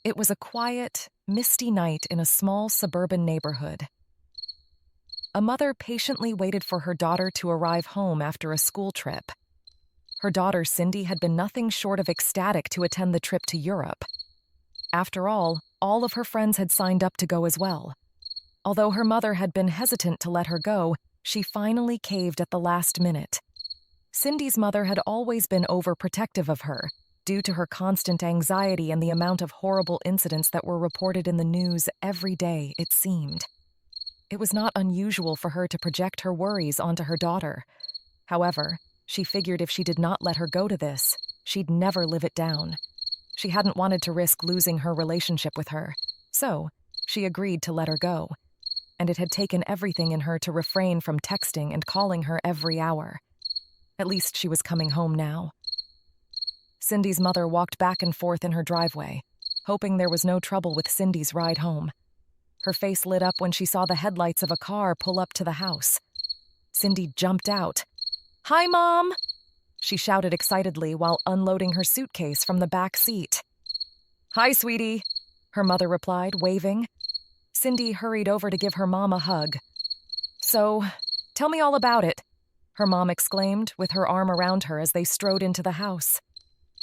It was a quiet, misty night in a small suburban neighborhood. A mother patiently waited for her daughter to arrive home after a school trip. Her daughter, Cindy, had been nothing short of ecstatic to attend the trip to Europe. After all of her friends had signed up to go as well. Although her mother had been hesitant to let her go, she finally caved at the last minute. Cindy's mother had always been overprotective of her, due to her constant anxiety and the amount of horrible incidents that were reported in the news every day, it seemed. It was not unusual for her to project her worries onto her daughter. However, she figured if she did not let her go to this, she'd never live it down. She hadn't wanted to risk losing her relationship with her, so she agreed to let her go. And it had taken everything in her to refrain from texting and calling her every hour. At least she was coming home now. Cindy's mother walked back and forth in her driveway, hoping there was no trouble with Cindy's ride home. Her face lit up when she saw the headlights of a car pull up to the house. Cindy jumped out. "Hi, Mom!" she shouted excitedly while unloading her suitcase from the back seat. "Hi, sweetie," her mother replied, waving. Cindy hurried over to give her mom a hug. "So, tell me all about it," her mom exclaimed, with her arm around her as they strode into the house.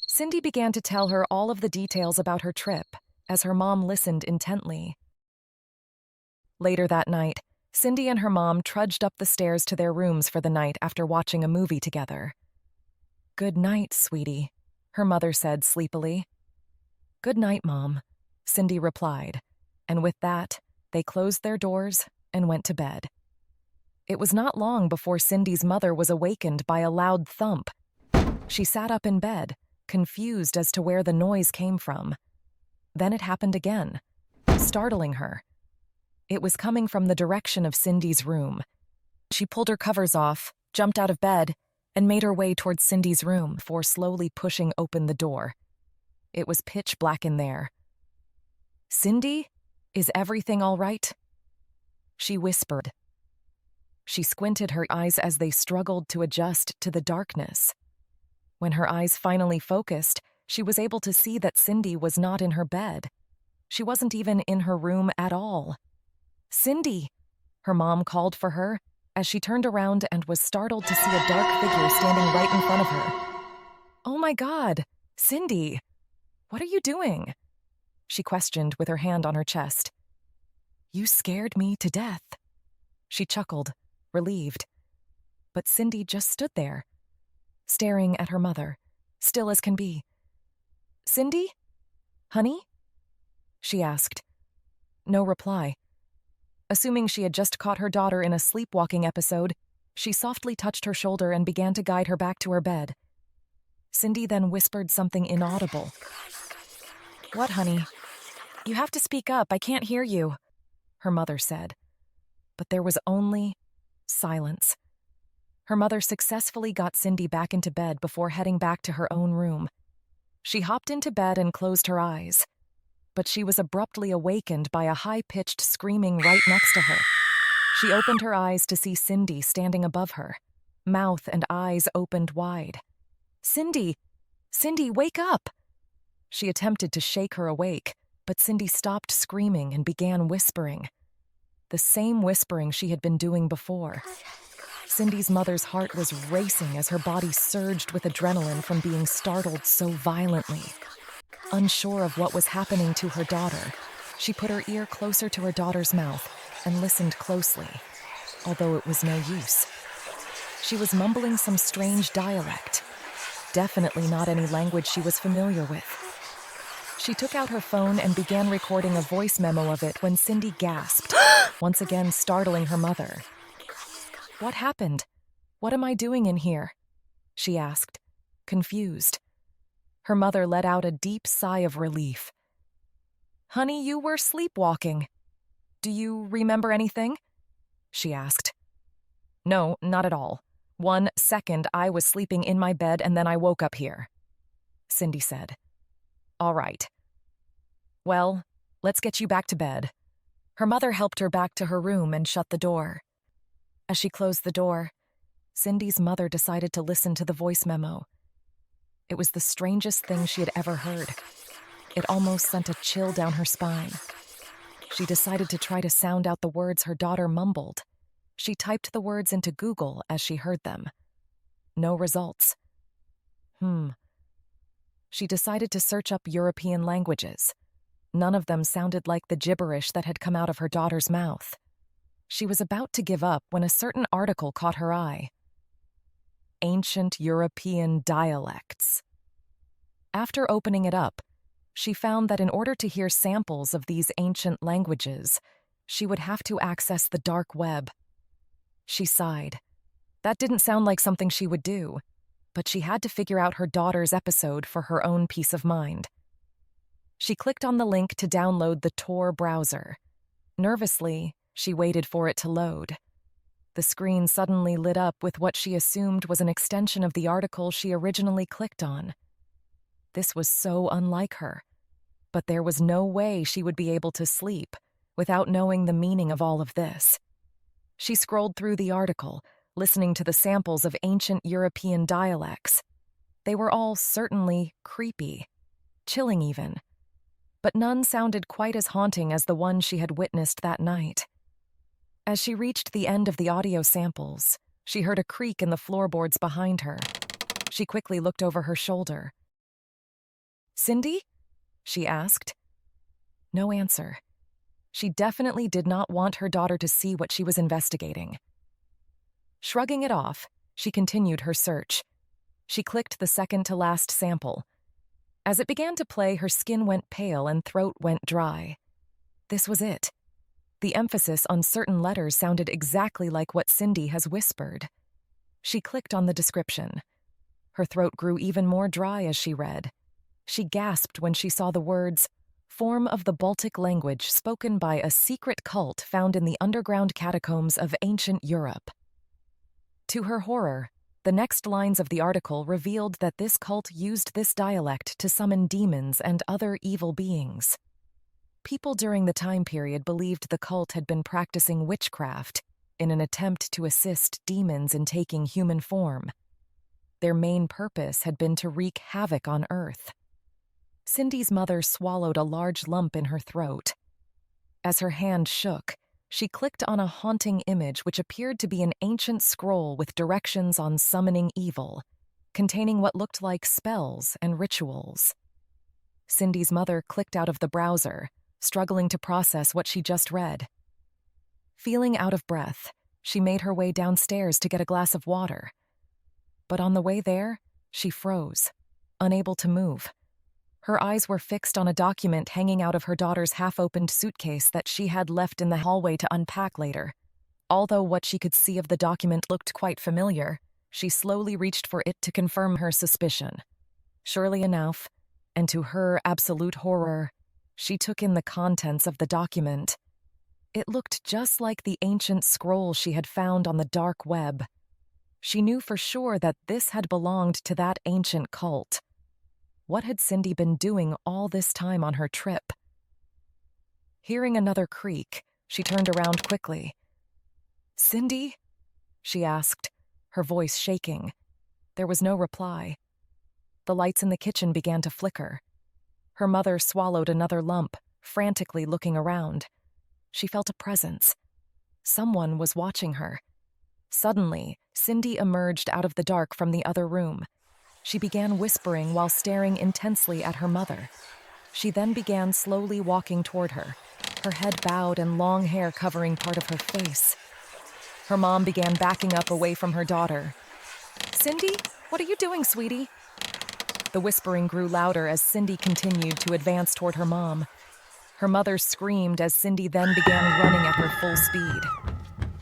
Cindy began to tell her all of the details about her trip, as her mom listened intently. Later that night, Cindy and her mom trudged up the stairs to their rooms for the night after watching a movie together. "Good night, sweetie," her mother said sleepily. "Good night, Mom," Cindy replied, and with that, they closed their doors and went to bed. It was not long before Cindy's mother was awakened by a loud thump. She sat up in bed, confused as to where the noise came from. Then it happened again, startling her. It was coming from the direction of Cindy's room. She pulled her covers off, jumped out of bed, and made her way towards Cindy's room before slowly pushing open the door. It was pitch black in there. "Cindy, is everything all right?" she whispered. She squinted her eyes as they struggled to adjust to the darkness. When her eyes finally focused, she was able to see that Cindy was not in her bed. She wasn't even in her room at all. "Cindy!" her mom called for her as she turned around and was startled to see a dark figure standing right in front of her. "Oh my God, Cindy! What are you doing?" she questioned with her hand on her chest. "You scared me to death," she chuckled, relieved. But Cindy just stood there, staring at her mother, still as can be. "Cindy? Honey?" she asked. No reply. Assuming she had just caught her daughter in a sleepwalking episode, she softly touched her shoulder and began to guide her back to her bed. Cindy then whispered something inaudible. "What, honey? You have to speak up, I can't hear you," her mother said. But there was only silence. Her mother successfully got Cindy back into bed before heading back to her own room. She hopped into bed and closed her eyes. But she was abruptly awakened by a high-pitched screaming right next to her. She opened her eyes to see Cindy standing above her, mouth and eyes opened wide. "Cindy! Cindy, wake up!" She attempted to shake her awake, but Cindy stopped screaming and began whispering. The same whispering she had been doing before. Cindy's mother's heart was racing as her body surged with adrenaline from being startled so violently. Unsure of what was happening to her daughter, she put her ear closer to her daughter's mouth and listened closely, although it was no use. She was mumbling some strange dialect, definitely not any language she was familiar with. She took out her phone and began recording a voice memo of it when Cindy gasped, once again startling her mother. "What happened? What am I doing in here?" she asked, confused. Her mother let out a deep sigh of relief. "Honey, you were sleepwalking. Do you remember anything?" she asked. "No, not at all. 1 second I was sleeping in my bed and then I woke up here," Cindy said. "All right. Well, let's get you back to bed." Her mother helped her back to her room and shut the door. As she closed the door, Cindy's mother decided to listen to the voice memo. It was the strangest thing she had ever heard. It almost sent a chill down her spine. She decided to try to sound out the words her daughter mumbled. She typed the words into Google as she heard them. No results. She decided to search up European languages. None of them sounded like the gibberish that had come out of her daughter's mouth. She was about to give up when a certain article caught her eye. Ancient European dialects. After opening it up, she found that in order to hear samples of these ancient languages, she would have to access the dark web. She sighed. That didn't sound like something she would do, but she had to figure out her daughter's episode for her own peace of mind. She clicked on the link to download the Tor browser. Nervously, she waited for it to load. The screen suddenly lit up with what she assumed was an extension of the article she originally clicked on. This was so unlike her, but there was no way she would be able to sleep without knowing the meaning of all of this. She scrolled through the article, listening to the samples of ancient European dialects. They were all certainly creepy, chilling even, but none sounded quite as haunting as the one she had witnessed that night. As she reached the end of the audio samples, she heard a creak in the floorboards behind her. She quickly looked over her shoulder. "Cindy?" she asked. No answer. She definitely did not want her daughter to see what she was investigating. Shrugging it off, she continued her search. She clicked the second-to-last sample. As it began to play, her skin went pale and throat went dry. This was it. The emphasis on certain letters sounded exactly like what Cindy has whispered. She clicked on the description. Her throat grew even more dry as she read. She gasped when she saw the words, "Form of the Baltic language spoken by a secret cult found in the underground catacombs of ancient Europe." To her horror, the next lines of the article revealed that this cult used this dialect to summon demons and other evil beings. People during the time period believed the cult had been practicing witchcraft in an attempt to assist demons in taking human form. Their main purpose had been to wreak havoc on Earth. Cindy's mother swallowed a large lump in her throat. As her hand shook, she clicked on a haunting image which appeared to be an ancient scroll with directions on summoning evil, containing what looked like spells and rituals. Cindy's mother clicked out of the browser, struggling to process what she just read. Feeling out of breath, she made her way downstairs to get a glass of water. But on the way there, she froze, unable to move. Her eyes were fixed on a document hanging out of her daughter's half-opened suitcase that she had left in the hallway to unpack later. Although what she could see of the document looked quite familiar, she slowly reached for it to confirm her suspicion. Surely enough, and to her absolute horror, she took in the contents of the document. It looked just like the ancient scroll she had found on the dark web. She knew for sure that this had belonged to that ancient cult. What had Cindy been doing all this time on her trip? Hearing another creak, she turned around quickly. "Cindy?" she asked, her voice shaking. There was no reply. The lights in the kitchen began to flicker. Her mother swallowed another lump, frantically looking around. She felt a presence. Someone was watching her. Suddenly, Cindy emerged out of the dark from the other room. She began whispering while staring intensely at her mother. She then began slowly walking toward her, her head bowed and long hair covering part of her face. Her mom began backing up away from her daughter. "Cindy, what are you doing, sweetie?" The whispering grew louder as Cindy continued to advance toward her mom. Her mother screamed as Cindy then began running at her full speed.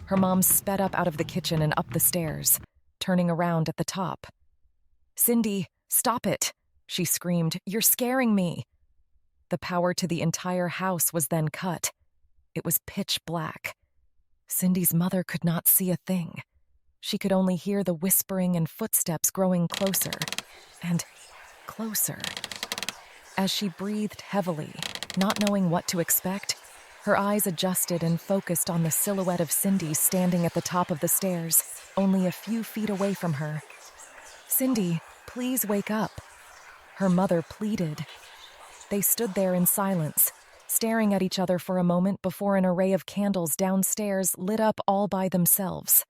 Her mom sped up out of the kitchen and up the stairs, turning around at the top. "Cindy, stop it!" she screamed. "You're scaring me!" The power to the entire house was then cut. It was pitch black. Cindy's mother could not see a thing. She could only hear the whispering and footsteps growing closer and closer. As she breathed heavily, not knowing what to expect, her eyes adjusted and focused on the silhouette of Cindy standing at the top of the stairs, only a few feet away from her. "Cindy, please wake up," her mother pleaded. They stood there in silence, staring at each other for a moment before an array of candles downstairs lit up all by themselves.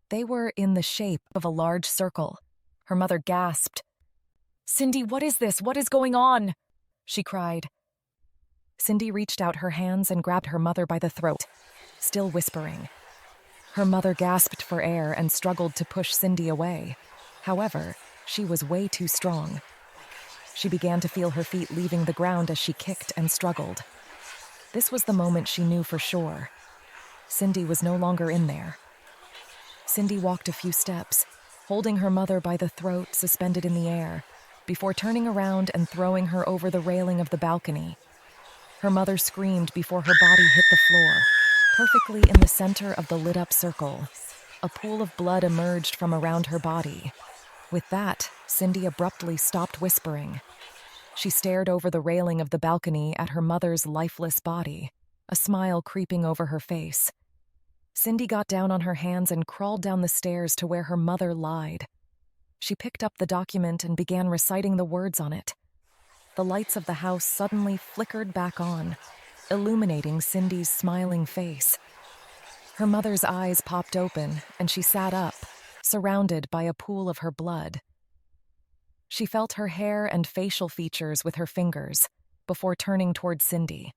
They were in the shape of a large circle. Her mother gasped. "Cindy, what is this? What is going on?" she cried. Cindy reached out her hands and grabbed her mother by the throat, still whispering. Her mother gasped for air and struggled to push Cindy away. However, she was way too strong. She began to feel her feet leaving the ground as she kicked and struggled. This was the moment she knew for sure. Cindy was no longer in there. Cindy walked a few steps, holding her mother by the throat suspended in the air, before turning around and throwing her over the railing of the balcony. Her mother screamed before her body hit the floor. Perfectly in the center of the lit-up circle, a pool of blood emerged from around her body. With that, Cindy abruptly stopped whispering. She stared over the railing of the balcony at her mother's lifeless body, a smile creeping over her face. Cindy got down on her hands and crawled down the stairs to where her mother lied. She picked up the document and began reciting the words on it. The lights of the house suddenly flickered back on, illuminating Cindy's smiling face. Her mother's eyes popped open, and she sat up, surrounded by a pool of her blood. She felt her hair and facial features with her fingers, before turning toward Cindy.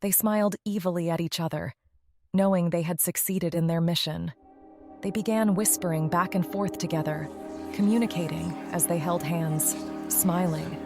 They smiled evilly at each other, knowing they had succeeded in their mission. They began whispering back and forth together, communicating as they held hands, smiling.